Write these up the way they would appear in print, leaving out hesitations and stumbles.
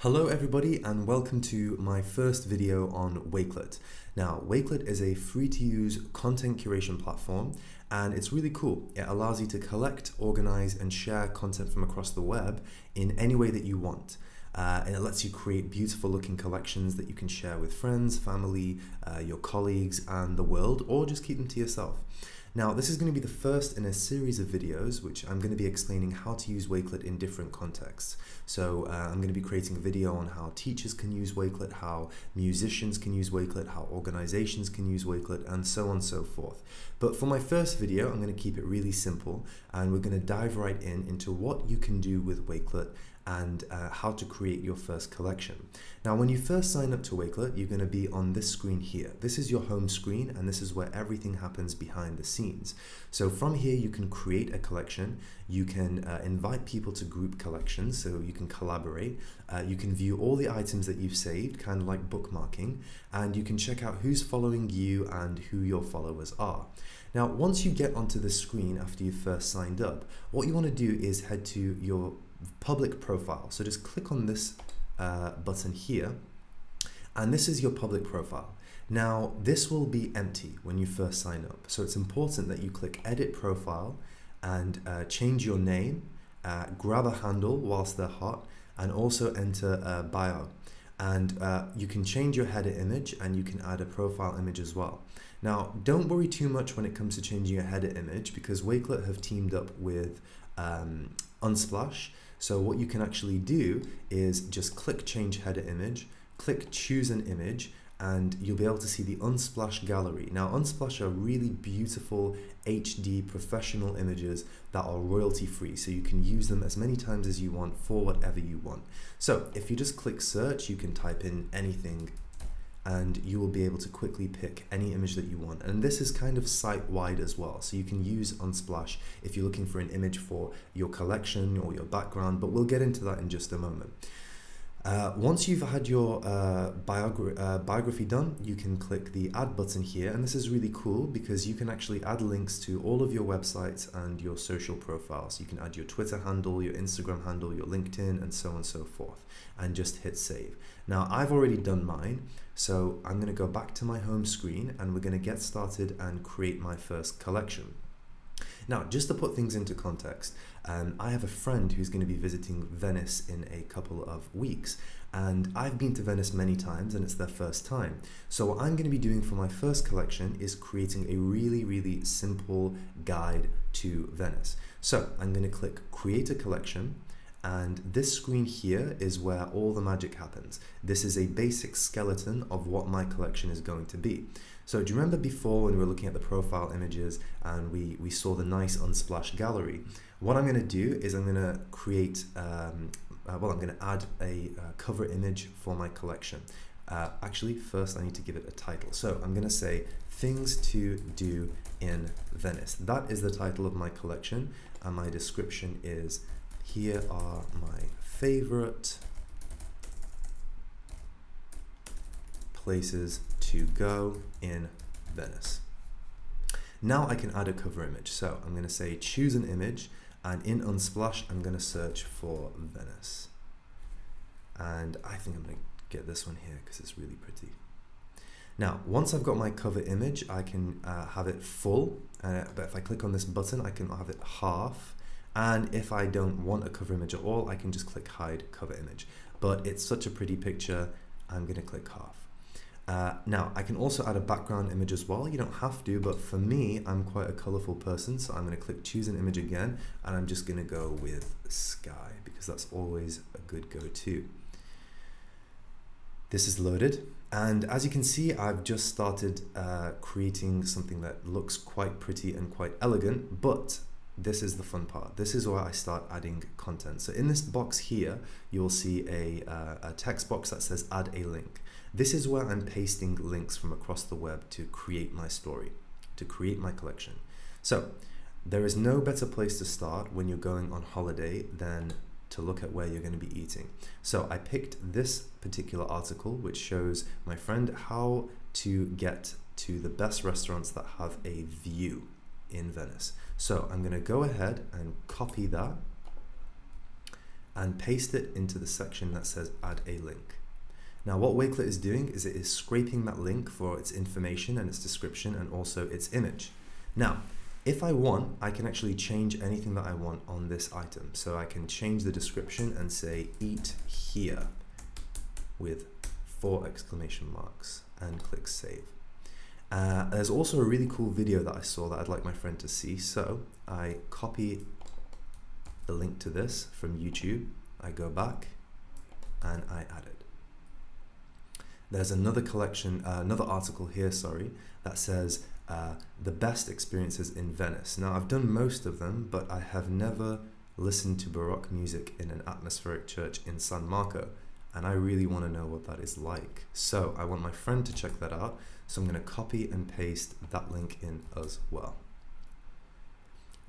Hello everybody and welcome to my first video on Wakelet. Now, Wakelet is a free-to-use content curation platform and it's really cool. It allows you to collect, organize and share content from across the web in any way that you want. And it lets you create beautiful looking collections that you can share with friends, family, your colleagues and the world, or just keep them to yourself. Now, this is going to be the first in a series of videos which I'm going to be explaining how to use Wakelet in different contexts. So I'm going to be creating a video on how teachers can use Wakelet, how musicians can use Wakelet, how organizations can use Wakelet, and so on and so forth. But for my first video, I'm going to keep it really simple and we're going to dive right into what you can do with Wakelet and how to create your first collection. Now, when you first sign up to Wakelet, you're going to be on this screen here. This is your home screen and this is where everything happens behind the scenes. So from here, you can create a collection. You can invite people to group collections, so you can collaborate. You can view all the items that you've saved, kind of like bookmarking, and you can check out who's following you and who your followers are. Now, once you get onto the screen after you first signed up, what you want to do is head to your public profile. So just click on this button here, and this is your public profile. Now, this will be empty when you first sign up. So it's important that you click Edit Profile and change your name, grab a handle whilst they're hot, and also enter a bio. And you can change your header image and you can add a profile image as well. Now, don't worry too much when it comes to changing your header image because Wakelet have teamed up with Unsplash. So what you can actually do is just click Change Header Image, click Choose an Image, and you'll be able to see the Unsplash gallery. Now, Unsplash are really beautiful HD professional images that are royalty free, so you can use them as many times as you want for whatever you want. So if you just click search, you can type in anything and you will be able to quickly pick any image that you want. And this is kind of site-wide as well, so you can use Unsplash if you're looking for an image for your collection or your background, but we'll get into that in just a moment. Once you've had your biography done, you can click the add button here, and this is really cool because you can actually add links to all of your websites and your social profiles. You can add your Twitter handle, your Instagram handle, your LinkedIn, and so on and so forth, and just hit save. Now, I've already done mine, so I'm going to go back to my home screen and we're going to get started and create my first collection. Now, just to put things into context, I have a friend who's going to be visiting Venice in a couple of weeks, and I've been to Venice many times and it's their first time. So what I'm going to be doing for my first collection is creating a really simple guide to Venice. So I'm going to click Create a Collection, and this screen here is where all the magic happens. This is a basic skeleton of what my collection is going to be. So do you remember before when we were looking at the profile images and we saw the nice Unsplash gallery? What I'm going to do is I'm going to create, I'm going to add a cover image for my collection. Actually, first I need to give it a title. So I'm going to say Things to Do in Venice. That is the title of my collection, and my description is, here are my favorite places to go in Venice. Now I can add a cover image. So I'm going to say choose an image, and in Unsplash I'm going to search for Venice. And I think I'm going to get this one here because it's really pretty. Now, once I've got my cover image, I can have it full, but if I click on this button, I can have it half. And if I don't want a cover image at all, I can just click hide cover image. But it's such a pretty picture, I'm going to click half. Now, I can also add a background image as well. You don't have to, but for me, I'm quite a colorful person, so I'm going to click choose an image again, and I'm just going to go with sky because that's always a good go-to. This is loaded, and as you can see, I've just started creating something that looks quite pretty and quite elegant, but this is the fun part. This is where I start adding content. So in this box here, you'll see a text box that says add a link. This is where I'm pasting links from across the web to create my story, to create my collection. So there is no better place to start when you're going on holiday than to look at where you're going to be eating. So I picked this particular article, which shows my friend how to get to the best restaurants that have a view in Venice. So I'm going to go ahead and copy that, and paste it into the section that says add a link. Now what Wakelet is doing is it is scraping that link for its information and its description and also its image. Now, if I want, I can actually change anything that I want on this item. So I can change the description and say eat here with 4 exclamation marks and click save. There's also a really cool video that I saw that I'd like my friend to see. So I copy the link to this from YouTube, I go back and I add it. There's another collection, another article here, sorry, that says the best experiences in Venice. Now I've done most of them, but I have never listened to Baroque music in an atmospheric church in San Marco, and I really want to know what that is like. So I want my friend to check that out, so I'm going to copy and paste that link in as well.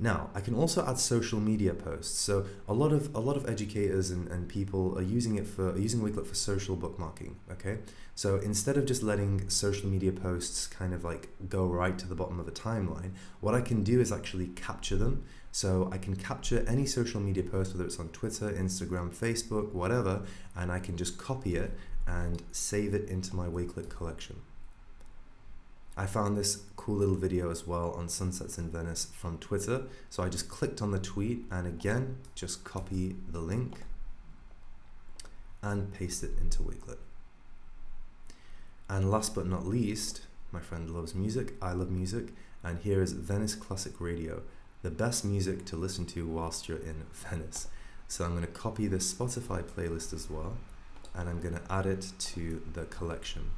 Now, I can also add social media posts. So a lot of educators and people are using Wakelet for social bookmarking, okay? So instead of just letting social media posts kind of like go right to the bottom of a timeline, what I can do is actually capture them. So I can capture any social media post, whether it's on Twitter, Instagram, Facebook, whatever, and I can just copy it and save it into my Wakelet collection. I found this cool little video as well on sunsets in Venice from Twitter. So I just clicked on the tweet and again, just copy the link and paste it into Wakelet. And last but not least, my friend loves music, I love music, and here is Venice Classic Radio, the best music to listen to whilst you're in Venice. So I'm going to copy this Spotify playlist as well, and I'm going to add it to the collection.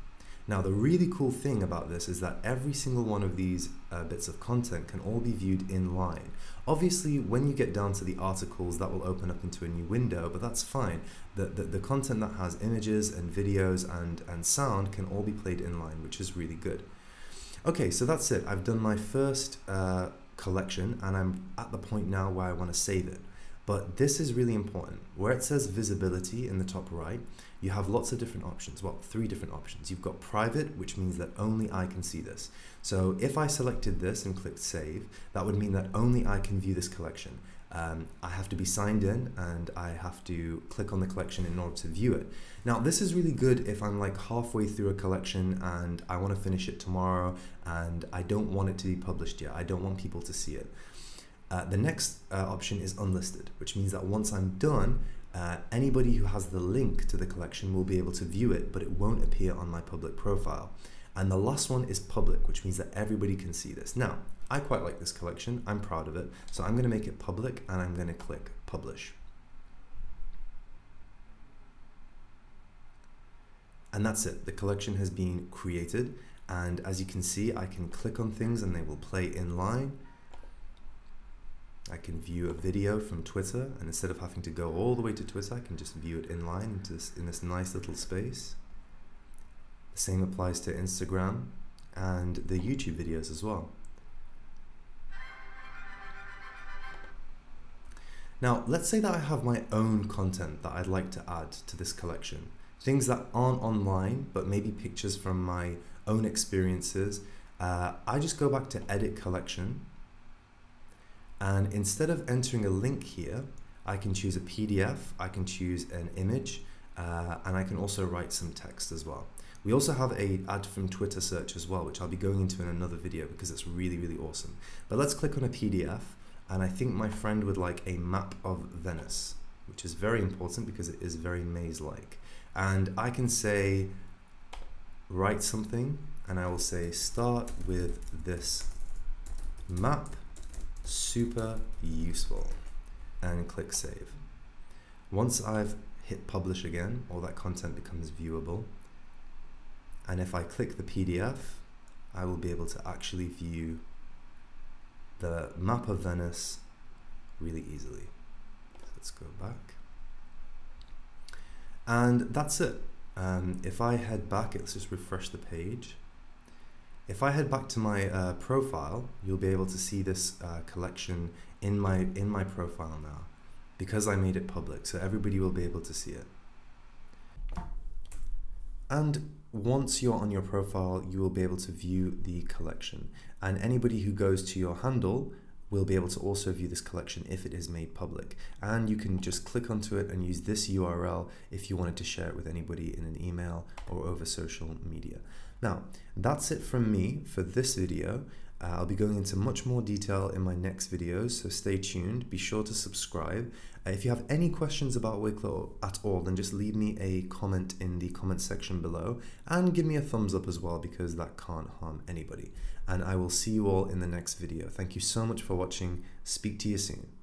Now the really cool thing about this is that every single one of these bits of content can all be viewed in line. Obviously when you get down to the articles, that will open up into a new window, but that's fine. The content that has images and videos and sound can all be played in line, which is really good. Okay, so that's it. I've done my first collection and I'm at the point now where I want to save it. But this is really important. Where it says visibility in the top right, you have lots of different options. Well, 3 different options. You've got private, which means that only I can see this. So if I selected this and clicked save, that would mean that only I can view this collection. I have to be signed in and I have to click on the collection in order to view it. Now this is really good if I'm like halfway through a collection and I want to finish it tomorrow and I don't want it to be published yet. I don't want people to see it. The next option is unlisted, which means that once I'm done, anybody who has the link to the collection will be able to view it, but it won't appear on my public profile. And the last one is public, which means that everybody can see this. Now, I quite like this collection, I'm proud of it, so I'm going to make it public and I'm going to click publish. And that's it, the collection has been created, and as you can see, I can click on things and they will play in line. I can view a video from Twitter, and instead of having to go all the way to Twitter, I can just view it in line in this nice little space. The same applies to Instagram and the YouTube videos as well. Now, let's say that I have my own content that I'd like to add to this collection. Things that aren't online, but maybe pictures from my own experiences. I just go back to edit collection. And instead of entering a link here, I can choose a PDF, I can choose an image, and I can also write some text as well. We also have a add from Twitter search as well, which I'll be going into in another video because it's really, really awesome. But let's click on a PDF, and I think my friend would like a map of Venice, which is very important because it is very maze-like. And I can say, write something, and I will say, start with this map. Super useful, and click save. Once I've hit publish again, all that content becomes viewable, and if I click the PDF, I will be able to actually view the map of Venice really easily. Let's go back, and that's it. If I head back, let's just refresh the page. If I head back to my profile, you'll be able to see this collection in my profile now, because I made it public, so everybody will be able to see it. And once you're on your profile, you will be able to view the collection. And anybody who goes to your handle will be able to also view this collection if it is made public. And you can just click onto it and use this URL if you wanted to share it with anybody in an email or over social media. Now, that's it from me for this video. I'll be going into much more detail in my next videos, so stay tuned. Be sure to subscribe. If you have any questions about Wakelet at all, then just leave me a comment in the comment section below and give me a thumbs up as well, because that can't harm anybody. And I will see you all in the next video. Thank you so much for watching. Speak to you soon.